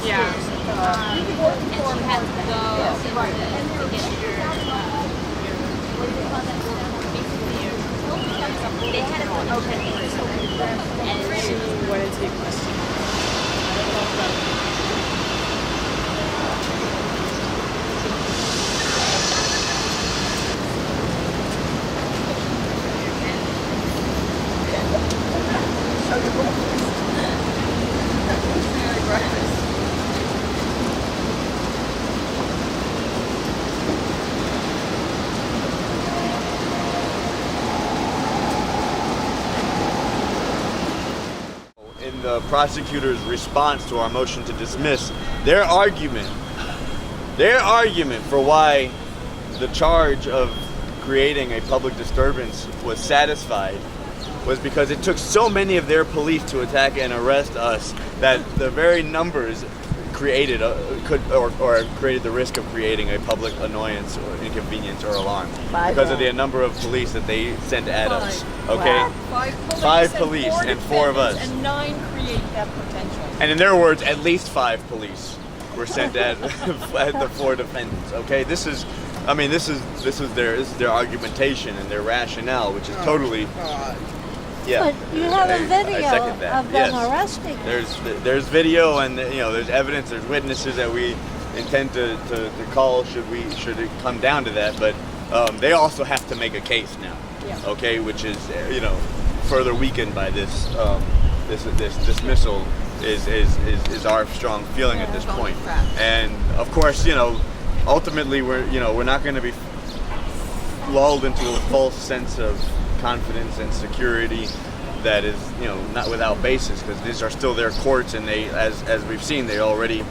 Yeah. And she has to go to get your, they had a motion. And What is your question? In the prosecutor's response to our motion to dismiss, their argument for why the charge of creating a public disturbance was satisfied was because it took so many of their police to attack and arrest us that the very numbers created created the risk of creating a public annoyance or inconvenience or alarm because of the number of police that they sent at us. Okay, Wow. Five police and four of us. And 9 create that potential. And in their words, at least 5 police were sent at the 4 defendants. Okay, this is their argumentation and their rationale, which is totally. Yeah. But you have a video I second that. of them Yes. arresting. There's video and there's evidence, there's witnesses that we intend to call should it come down to that. But they also have to make a case now. Yeah. Okay, which is further weakened by this dismissal is our strong feeling at this point. And of course, ultimately we're not going to be lulled into a false sense of confidence and security that is not without basis, because these are still their courts, and they, as we've seen, they already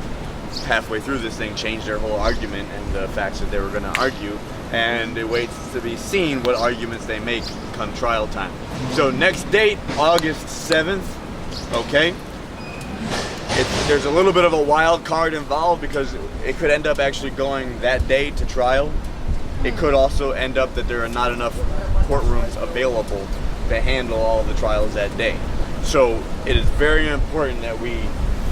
halfway through this thing changed their whole argument and the facts that they were going to argue, and it waits to be seen what arguments they make come trial time. So next date, August 7th. Okay, there's a little bit of a wild card involved because it could end up actually going that day to trial. It could also end up that there are not enough courtrooms available to handle all the trials that day. So it is very important that we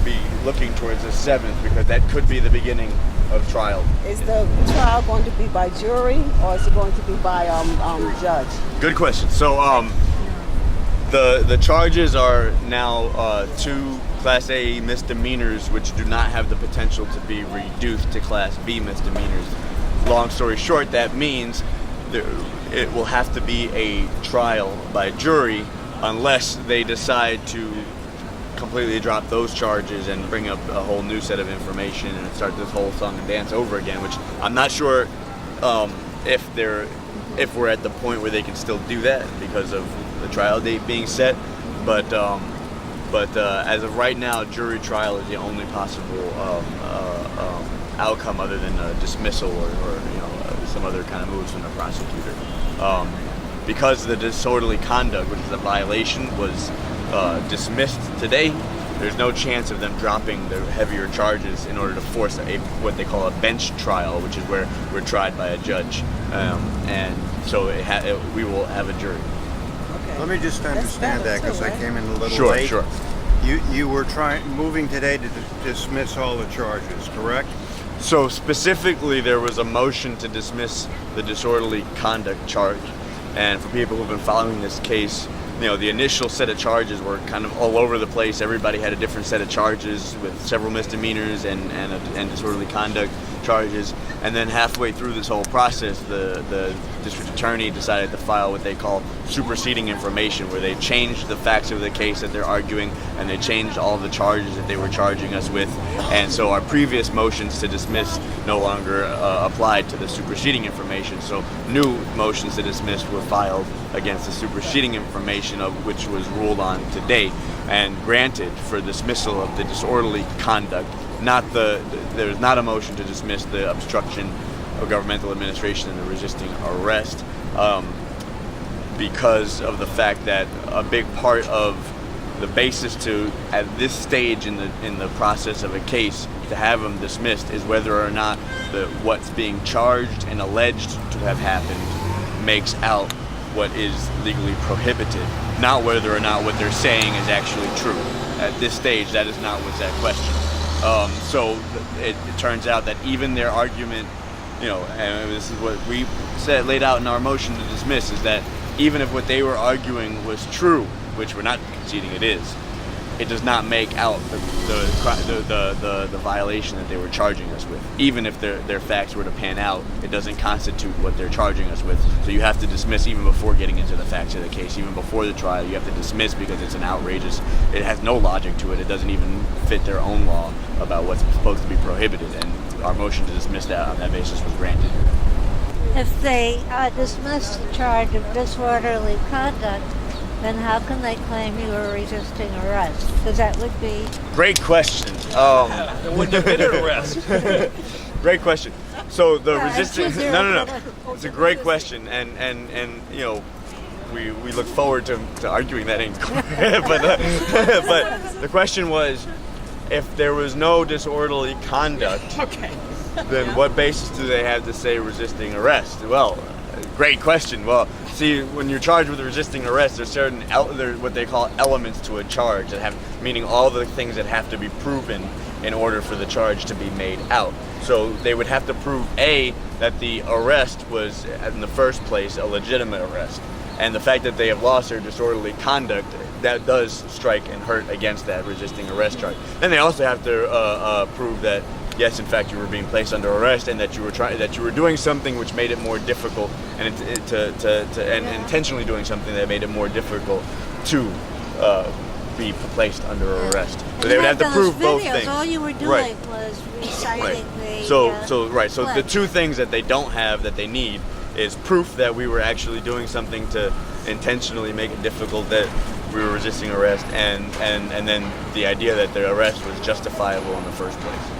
be looking towards the 7th, because that could be the beginning of trial. Is the trial going to be by jury, or is it going to be by judge? Good question. So the charges are now 2 Class A misdemeanors, which do not have the potential to be reduced to Class B misdemeanors. Long story short, that means it will have to be a trial by jury unless they decide to completely drop those charges and bring up a whole new set of information and start this whole song and dance over again, which I'm not sure if we're at the point where they can still do that because of the trial date being set. But as of right now, jury trial is the only possible outcome other than a dismissal or some other kind of moves from the prosecutor. Because the disorderly conduct, which is a violation, was dismissed today, there's no chance of them dropping the heavier charges in order to force what they call a bench trial, which is where we're tried by a judge. And so we will have a jury. Okay. Let me just understand that, because I came in a little Sure, late. sure. You were moving today to dismiss all the charges, correct? So specifically, there was a motion to dismiss the disorderly conduct charge. And for people who've been following this case, the initial set of charges were kind of all over the place. Everybody had a different set of charges with several misdemeanors and disorderly conduct charges. And then halfway through this whole process, the district attorney decided to file what they call superseding information, where they changed the facts of the case that they're arguing, and they changed all the charges that they were charging us with. And so our previous motions to dismiss no longer applied to the superseding information. So new motions to dismiss were filed against the superseding information, of which was ruled on today and granted for dismissal of the disorderly conduct. There's not a motion to dismiss the obstruction of governmental administration and the resisting arrest, because of the fact that a big part of the basis to, at this stage in the process of a case, to have them dismissed is whether or not what's being charged and alleged to have happened makes out what is legally prohibited, not whether or not what they're saying is actually true. At this stage, that is not what's at question. So it turns out that even their argument, and this is what we laid out in our motion to dismiss, is that even if what they were arguing was true, which we're not conceding it is, it does not make out the violation that they were charging us with. Even if their facts were to pan out, it doesn't constitute what they're charging us with. So you have to dismiss even before getting into the facts of the case, even before the trial. You have to dismiss because it's an outrageous. It has no logic to it. It doesn't even fit their own law about what's supposed to be prohibited. And our motion to dismiss that on that basis was granted. If they dismiss the charge of disorderly conduct, then how can they claim you were resisting arrest? Because that would be... Great question. It wouldn't have been an arrest. Great question. So the resisting... it's easier No. for It's a great question, and we look forward to arguing that in court. but the question was, if there was no disorderly conduct, then what basis do they have to say resisting arrest? Well, great question. Well, see, when you're charged with resisting arrest, there's certain what they call elements to a charge that have, meaning all the things that have to be proven in order for the charge to be made out. So they would have to prove A, that the arrest was in the first place a legitimate arrest, and the fact that they have lost their disorderly conduct, that does strike and hurt against that resisting arrest charge. Then they also have to prove that yes, in fact, you were being placed under arrest, and that you were doing something which made it more difficult, and intentionally doing something that made it more difficult to be placed under arrest. So they would have to prove both things. All you were doing was reciting the... So the two things that they don't have that they need is proof that we were actually doing something to intentionally make it difficult that we were resisting arrest, and then the idea that the arrest was justifiable in the first place.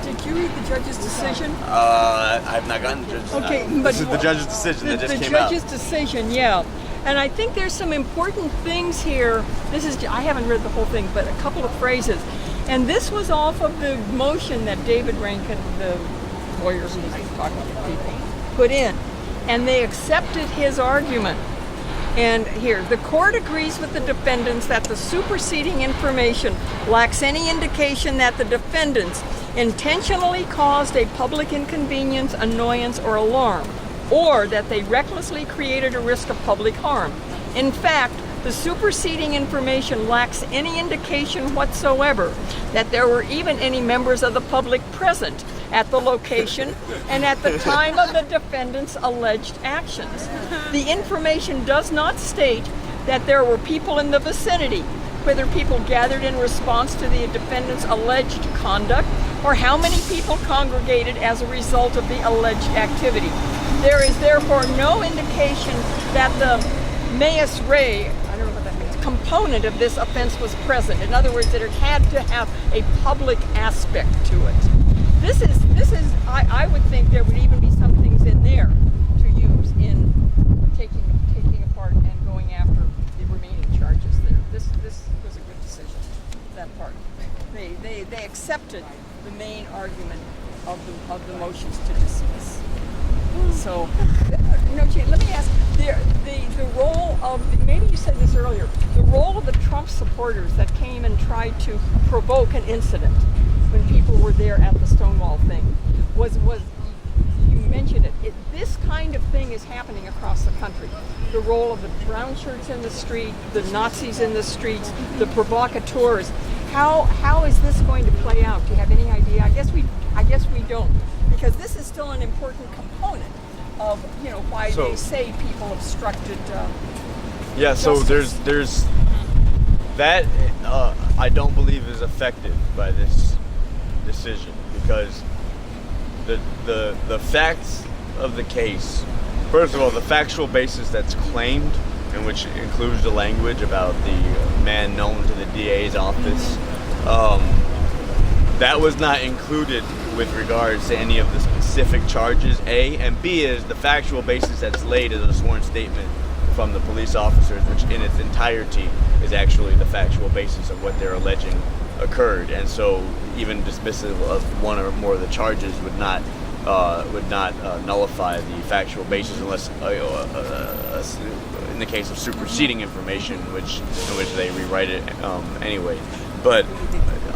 Did you read the judge's decision? I've not gotten the judge's decision. Okay, but this is the judge's decision that just came out. The judge's decision, yeah. And I think there's some important things here. I haven't read the whole thing, but a couple of phrases. And this was off of the motion that David Rankin, the lawyer who's talking to people, put in. And they accepted his argument. And here, the court agrees with the defendants that the superseding information lacks any indication that the defendants intentionally caused a public inconvenience, annoyance, or alarm, or that they recklessly created a risk of public harm. In fact, the superseding information lacks any indication whatsoever that there were even any members of the public present at the location and at the time of the defendant's alleged actions. The information does not state that there were people in the vicinity, whether people gathered in response to the defendant's alleged conduct, or how many people congregated as a result of the alleged activity. There is therefore no indication that the mens rea, I don't know what that means, component of this offense was present. In other words, that it had to have a public aspect to it. This is. I would think there would even be some things in there to use in taking apart and going after the remaining charges there. This was a good decision, that part. They accepted the main argument of the motions to dismiss. So, let me ask, the role of, maybe you said this earlier, the role of the Trump supporters that came and tried to provoke an incident when people were there at the Stonewall thing was you mentioned it. This kind of thing is happening across the country. The role of the brown shirts in the street, the Nazis in the streets, the provocateurs. How is this going to play out? Do you have any idea? I guess we don't, because this is still an important component of why they say people obstructed. So there's that I don't believe is affected by this decision, because the facts of the case, first of all, the factual basis that's claimed, and which includes the language about the man known to the DA's office, that was not included with regards to any of the specific charges, A, and B is the factual basis that's laid as a sworn statement from the police officers, which in its entirety is actually the factual basis of what they're alleging occurred. And so even dismissal of one or more of the charges would not nullify the factual basis, unless in the case of superseding information, in which they rewrite it anyway. But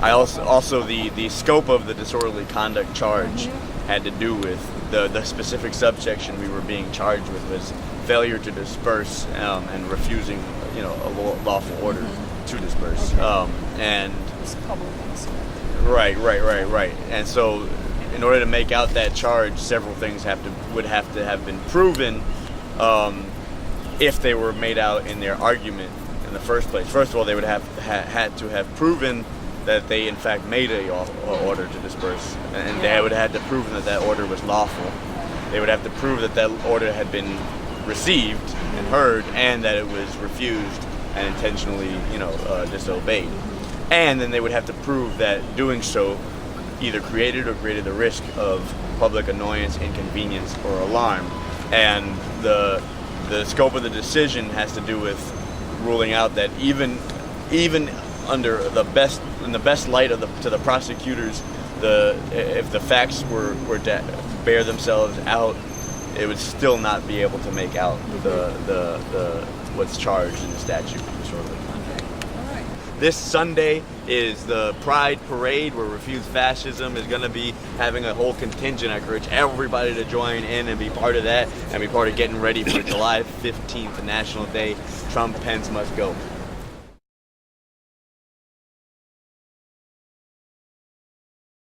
I also the scope of the disorderly conduct charge had to do with the specific subsection we were being charged with was failure to disperse and refusing, a lawful order to disperse. And It's public incident. right. And so, in order to make out that charge, several things would have to have been proven if they were made out in their argument in the first place. First of all, they would have had to have proven that they in fact made a order to disperse, and they would have had to prove that order was lawful. They would have to prove that order had been received and heard, and that it was refused and intentionally, disobeyed. And then they would have to prove that doing so either created the risk of public annoyance, inconvenience, or alarm. And the scope of the decision has to do with ruling out that even under in the best light to the prosecutors, if the facts were to bear themselves out, it would still not be able to make out the what's charged in the statute. This Sunday is the Pride Parade where Refuse Fascism is going to be having a whole contingent. I encourage everybody to join in and be part of that and be part of getting ready for July 15th, National Day. Trump, Pence must go.